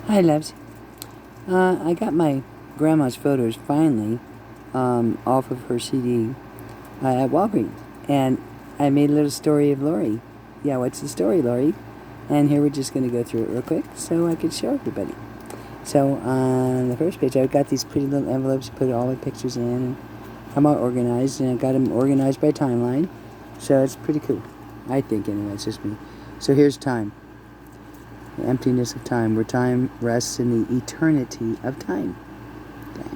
Hi, loves. I got my grandma's photos finally off of her CD at Walgreens, and I made a little story of Lori. Yeah, what's the story, Lori? And here we're just going to go through it real quick so I can show everybody. So on the first page, I've got these pretty little envelopes to put all my pictures in, and I'm all organized, and I got them organized by timeline, so it's pretty cool. I think, anyway, it's just me. So here's time. The emptiness of time, where time rests in the eternity of time. Okay.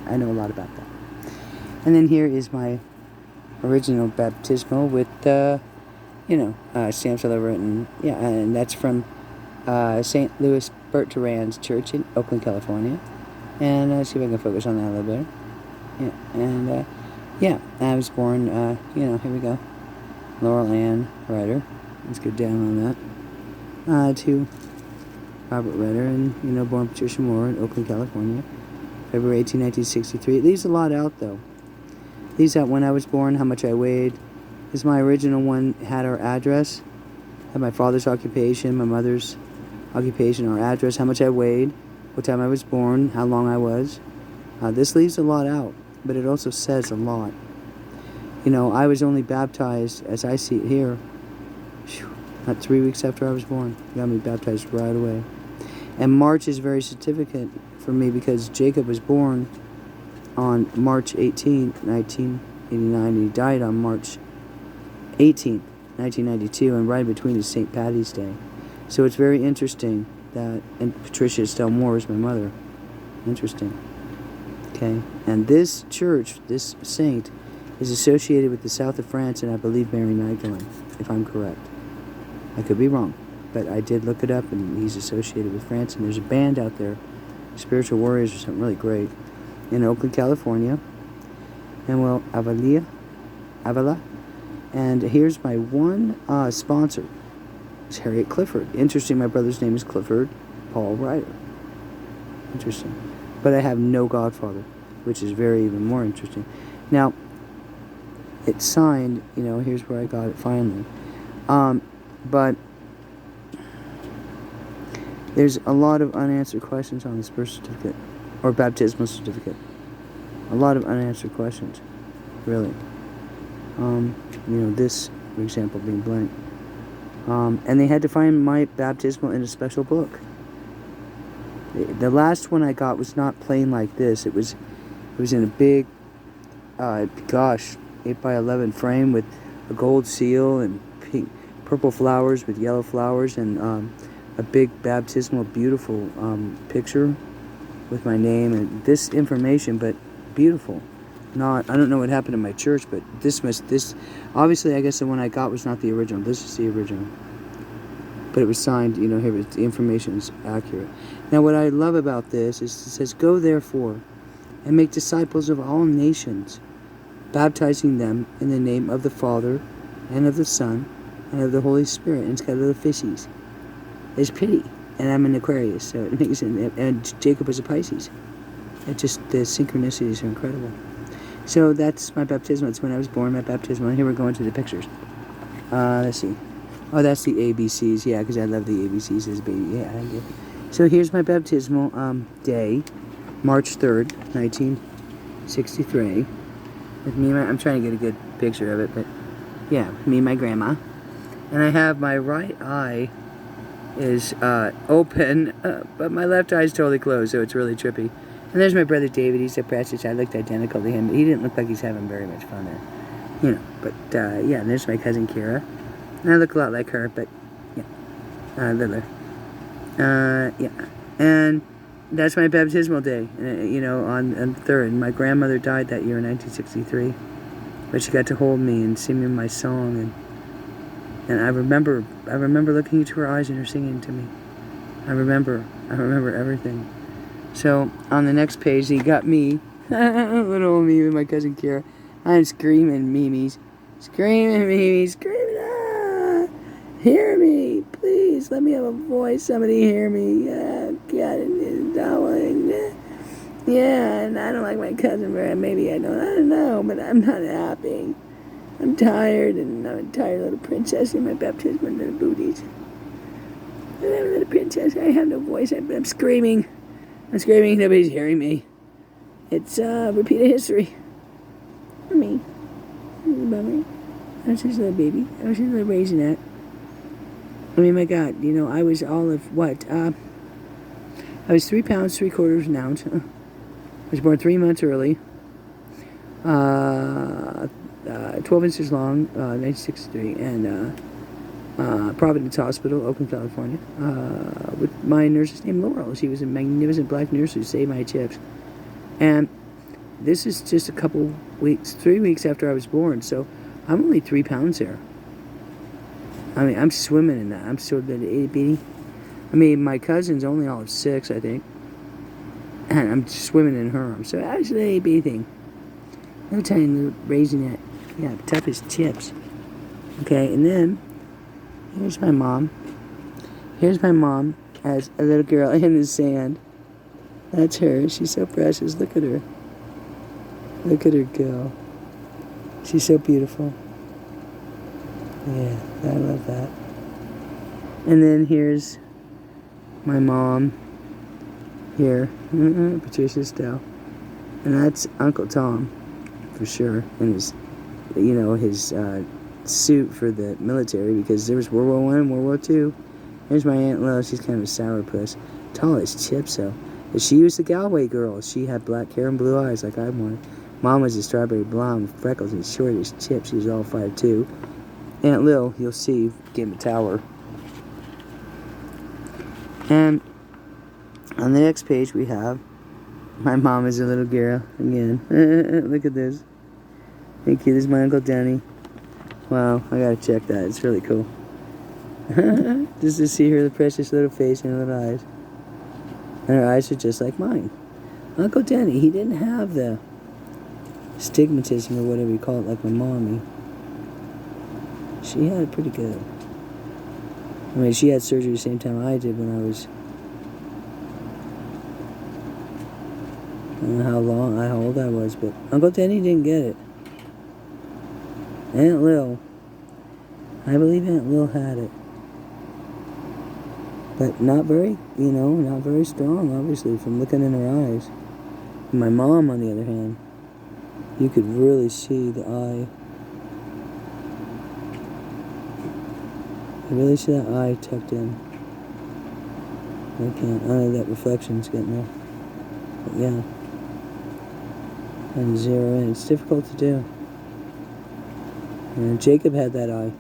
I know a lot about that. And then here is my original baptismal with, stamps all over it, and that's from St. Louis Bertrand's Church in Oakland, California. And see if I can focus on that a little bit. Yeah, and I was born, here we go. Laurel Ann Ryder. Let's get down on that. To Robert Ryder, and, born Patricia Moore in Oakland, California, February 18, 1963. It leaves a lot out, though. It leaves out when I was born, how much I weighed. This is my original one, had our address, had my father's occupation, my mother's occupation, our address, how much I weighed, what time I was born, how long I was. This leaves a lot out, but it also says a lot. I was only baptized, as I see it here, not 3 weeks after I was born. Got me baptized right away. And March is very significant for me because Jacob was born on March 18, 1989, and he died on March 18, 1992, and right between is St. Patty's Day. So it's very interesting that, and Patricia Estelle Moore is my mother. Interesting. Okay, and this church, this saint, is associated with the south of France, and I believe Mary Magdalene, if I'm correct. I could be wrong, but I did look it up, and he's associated with France, and there's a band out there, Spiritual Warriors or something really great, in Oakland, California, and Avila, and here's my one sponsor, it's Harriet Clifford. Interesting, my brother's name is Clifford Paul Ryder. Interesting. But I have no godfather, which is even more interesting. Now, it's signed, here's where I got it finally. But there's a lot of unanswered questions on this birth certificate, or baptismal certificate. A lot of unanswered questions, really. This, for example, being blank. And they had to find my baptismal in a special book. The last one I got was not plain like this. It was in a big, 8x11 frame with a gold seal and purple flowers with yellow flowers, and a big baptismal, beautiful picture with my name and this information, but beautiful. I don't know what happened to my church, but this obviously, I guess the one I got was not the original. This is the original. But it was signed, here, the information is accurate. Now, what I love about this is it says, "Go therefore and make disciples of all nations, baptizing them in the name of the Father and of the Son and of the Holy Spirit." And it's got little fishies. It's pretty. And I'm an Aquarius, so it makes it, and Jacob was a Pisces. It just, the synchronicities are incredible. So that's my baptismal. It's when I was born, my baptismal. And here we're going to the pictures. Let's see. Oh, that's the ABCs. Yeah, because I love the ABCs as a baby. Yeah, I get it. So here's my baptismal day, March 3rd, 1963. With me, I'm trying to get a good picture of it, but yeah, me and my grandma. And I have my right eye is open, but my left eye is totally closed, so it's really trippy. And there's my brother David. He's a precious. I looked identical to him, but he didn't look like he's having very much fun there. But yeah, and there's my cousin Kira. And I look a lot like her, but yeah, littler. Yeah, and that's my baptismal day, on the 3rd. My grandmother died that year in 1963, but she got to hold me and sing me my song, and I remember looking into her eyes and her singing to me. I remember everything. So on the next page, he got me, little old me with my cousin Kira. I'm screaming, Mimi's, screaming, ah! Hear me, please, let me have a voice, somebody hear me. Yeah, and I don't like my cousin very, maybe I don't know, but I'm not happy. I'm tired, and I'm a tired little princess in my baptismal little booties. Little princess. I have no voice. I'm screaming. I'm screaming. Nobody's hearing me. It's repeated history. For me. Bummer. I was just a little baby. I was just a little raisinette. I mean, my God, you know, I was all of what? I was 3 pounds, 3/4 an ounce. I was born 3 months early. 12 inches long, 1963, and Providence Hospital, Oakland, California, with my nurse's name Laurel. She was a magnificent black nurse who saved my chips. And this is just a couple weeks, 3 weeks after I was born, so I'm only 3 pounds here. I mean, I'm swimming in that. I'm so itty bitty. I mean, my cousin's only all of 6, I think. And I'm swimming in her arms. So actually, itty bitty thing. Little tiny little raisinette. Yeah, tough as chips. Okay, and then here's my mom. Here's my mom as a little girl in the sand. That's her. She's so precious. Look at her. Look at her go. She's so beautiful. Yeah, I love that. And then here's my mom. Here, Patricia Stowe. And that's Uncle Tom, for sure. And his, you know, his suit for the military, because there was World War I and World War II. Here's my Aunt Lo. She's kind of a sourpuss. Tall as chips, though. But she was the Galway girl. She had black hair and blue eyes like I wanted. Mom was a strawberry blonde with freckles and short as chips. She was all 5'2". Aunt Lil, you'll see, gave him a tower. And on the next page we have my mom as a little girl again. Look at this. Thank you. This is my Uncle Danny. Wow, I gotta check that. It's really cool. Just to see her precious little face and her little eyes. And her eyes are just like mine. Uncle Danny, he didn't have the stigmatism or whatever you call it like my mommy. She had it pretty good. I mean, she had surgery the same time I did when I was... I don't know how old I was, but Uncle Danny didn't get it. Aunt Lil, I believe Aunt Lil had it. But not very, you know, not very strong, obviously, from looking in her eyes. My mom, on the other hand, you could really see the eye. You really see that eye tucked in. I can't, I don't know, that reflection's getting there. But yeah. And zero in. It's difficult to do. And Jacob had that eye.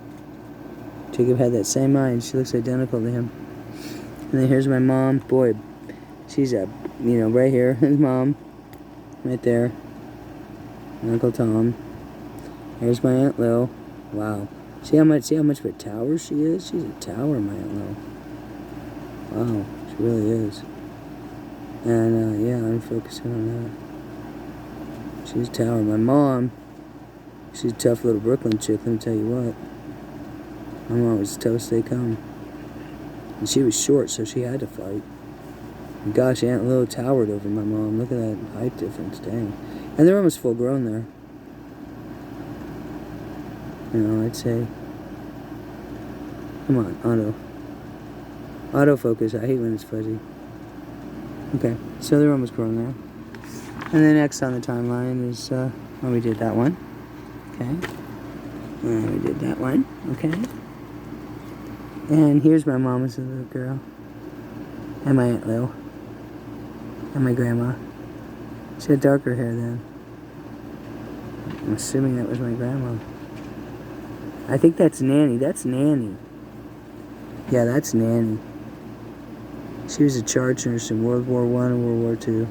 Jacob had that same eye, and she looks identical to him. And then here's my mom. Boy, she's a, you know, right here. His mom. Right there. And Uncle Tom. Here's my Aunt Lil. Wow. See how much of a tower she is? She's a tower, my Aunt Lil. Wow, she really is. And yeah, I'm focusing on that. She's a tower. My mom, she's a tough little Brooklyn chick, let me tell you what. My mom was tough as they come. And she was short, so she had to fight. And gosh, Aunt Lil towered over my mom. Look at that height difference, dang. And they're almost full grown there. You know, I'd say, come on, autofocus. I hate when it's fuzzy. Okay, so they're almost grown there. And then next on the timeline is, oh, we did that one. Okay. And we did that one. Okay. And here's my mom as a little girl. And my Aunt Lil. And my grandma. She had darker hair then. I'm assuming that was my grandma. I think that's Nanny. That's Nanny. Yeah, that's Nanny. She was a charge nurse in World War I and World War II.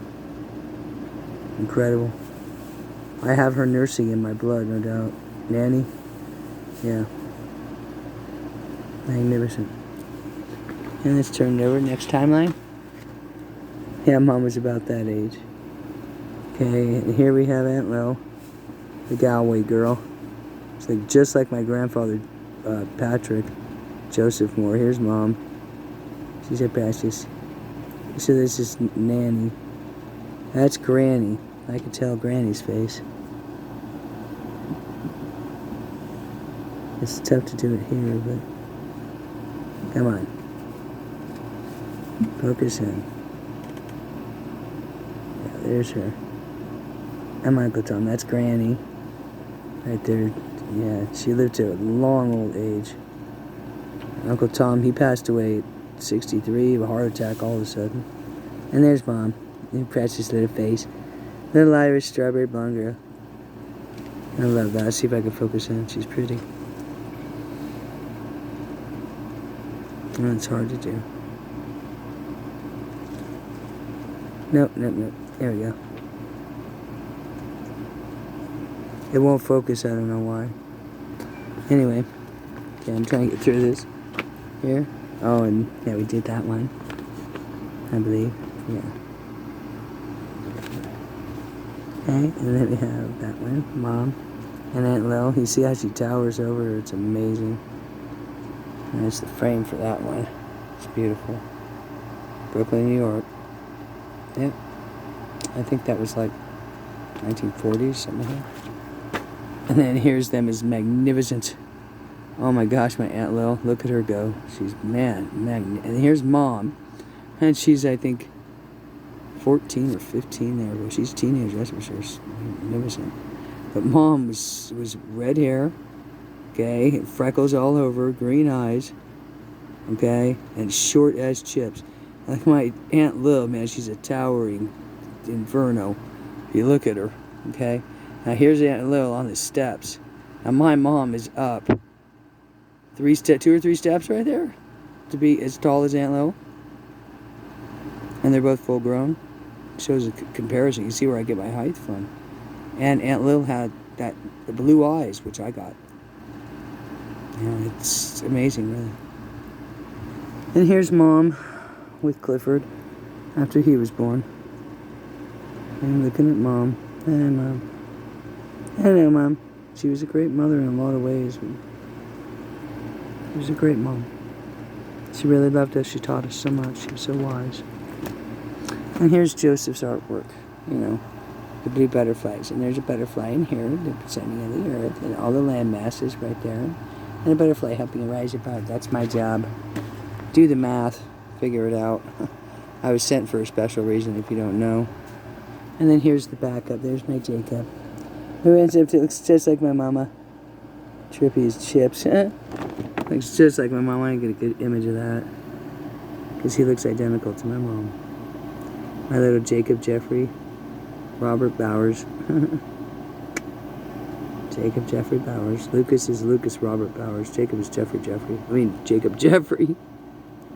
Incredible. I have her nursing in my blood, no doubt. Nanny? Yeah. Magnificent. And let's turn it over. Next timeline. Yeah, Mom was about that age. Okay, and here we have Aunt Lil, the Galway girl. It's like just like my grandfather, Patrick, Joseph Moore. Here's Mom. She's a precious. So this is Nanny. That's Granny. I can tell Granny's face. It's tough to do it here, but come on. Focus in. Yeah, there's her. And my Uncle Tom. That's Granny. Right there. Yeah, she lived to a long old age. Uncle Tom, he passed away at 63 of a heart attack all of a sudden. And there's Mom. Her precious little face. Little Irish strawberry blonde girl. I love that. Let's see if I can focus in. She's pretty. Oh, it's hard to do. Nope. There we go. It won't focus, I don't know why. Anyway. Okay, I'm trying to get through this. Here. Oh, and yeah, we did that one. I believe. Yeah. Okay, and then we have that one. Mom. And Aunt Lil. You see how she towers over her? It's amazing. And there's the frame for that one. It's beautiful. Brooklyn, New York. Yep. I think that was like 1940s, something like that. And then here's them as magnificent. Oh my gosh, my Aunt Lil. Look at her go. She's and here's Mom. And she's, I think, 14 or 15 there. Well, she's a teenager, that's for sure. She's magnificent. But Mom was red hair, okay, freckles all over, green eyes, okay, and short as chips. Like my Aunt Lil, man, she's a towering inferno. If you look at her, okay. Now here's Aunt Lil on the steps. Now my mom is up 2 or 3 steps right there to be as tall as Aunt Lil. And they're both full grown. Shows a comparison. You see where I get my height from. And Aunt Lil had the blue eyes, which I got. You know, it's amazing, really. And here's Mom with Clifford after he was born. And looking at Mom. And Mom. Hello, Mom. She was a great mother in a lot of ways. She was a great mom. She really loved us. She taught us so much. She was so wise. And here's Joseph's artwork, you know, the blue butterflies. And there's a butterfly in here, the descending of the earth, and all the land masses right there. And a butterfly helping rise above. That's my job. Do the math. Figure it out. I was sent for a special reason, if you don't know. And then here's the backup. There's my Jacob, who ends up to looks just like my mama. Trippy as chips. Looks just like my mom. I get a good image of that. Because he looks identical to my mom. My little Jacob Jeffrey Robert Bowers. Jacob Jeffrey Bowers. Lucas is Lucas Robert Bowers. Jacob is Jacob Jeffrey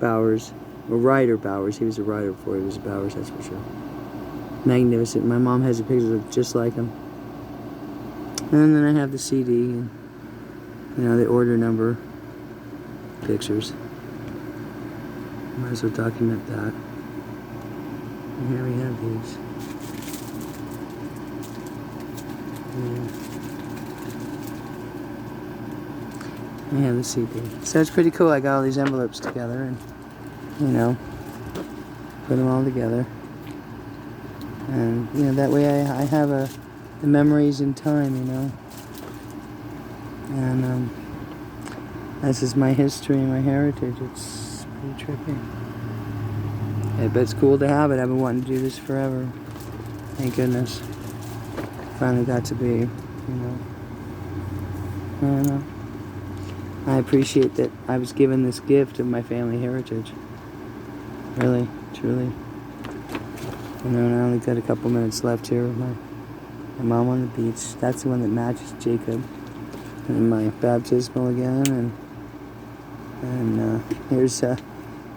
Bowers. Or Ryder Bowers. He was a Ryder before he was a Bowers, that's for sure. Magnificent. My mom has a picture of just like him. And then I have the CD and, you know, the order number pictures. Might as well document that. And here we have these. Yeah. I have the CD. So it's pretty cool. I got all these envelopes together and, you know, put them all together. And, you know, that way I have the memories in time, you know. And this is my history and my heritage. It's pretty trippy. Yeah, but it's cool to have it. I've been wanting to do this forever. Thank goodness. Finally got to be, you know. I don't know. I appreciate that I was given this gift of my family heritage. Really, truly. You know, and I only got a couple minutes left here with my mom on the beach. That's the one that matches Jacob. And my baptismal again. And here's, you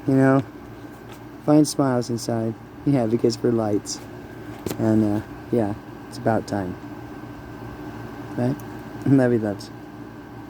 know, find smiles inside. Yeah, because we're lights. And, yeah, it's about time. Right? Love you, loves.